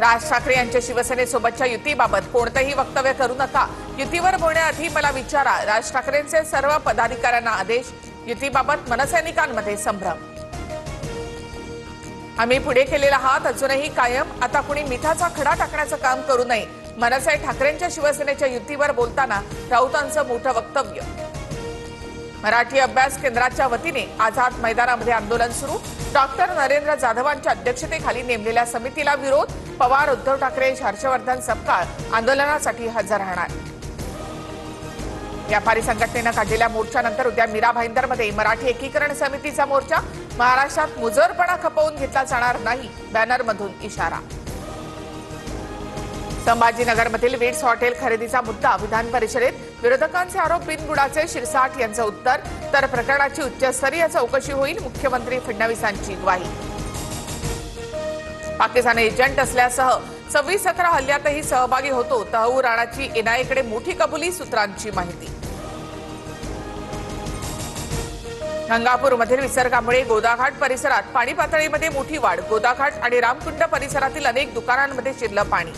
राज ठाकरे यांच्या शिवसेनेसोबतच्या युतीबाबत कोणतेही वक्तव्य करू नका। युतीवर बोलण्याआधी मला विचारा। राज ठाकरेंचे सर्व पदाधिकाऱ्यांना आदेश। युतीबाबत मनसैनिकांमध्ये संभ्रम। आम्ही पुढे केलेला हात अजूनही कायम। आता कुणी मिठाचा खडा टाकण्याचं काम करू नये। मनसे ठाकरेंच्या शिवसेनेच्या युतीवर बोलताना राऊतांचं मोठं वक्तव्य। मराठी अभ्यास केंद्राच्या वतीने आझाद मैदानामध्ये आंदोलन सुरू। डॉक्टर नरेंद्र जाधवांच्या अध्यक्षतेखाली नेमलेल्या समितीला विरोध। पवार, उद्धव ठाकरे, हर्षवर्धन सपकाळ आंदोलनासाठी हजर राहणार। व्यापारी संघटनेनं काढलेल्या मोर्चानंतर उद्या मीरा भाईंदरमध्ये मराठी एकीकरण समितीचा मोर्चा। महाराष्ट्रात मुजोरपणा खपवून घेतला जाणार नाही, बॅनरमधून इशारा। संभाजीनगरमधील विट्स हॉटेल खरेदीचा मुद्दा विधान परिषदेत। विरोधकांचे आरोप बिनबुडाचे। शिरसाट यांचं उत्तर, तर प्रकरणाची उच्चस्तरीय चौकशी होईल, मुख्यमंत्री फडणवीसांची ग्वाही। पाकिस्तान एजंट असल्यासह 26-17 हल्ल्यातही सहभागी होतो। तहूर राणाची एनआयएकडे मोठी कबुली, सूत्रांची माहिती। गंगापूरमधील विसर्गामुळे गोदाघाट परिसरात पाणी पातळीमध्ये मोठी वाढ। गोदाघाट आणि रामकुंड परिसरातील अनेक दुकानांमध्ये शिरलं पाणी।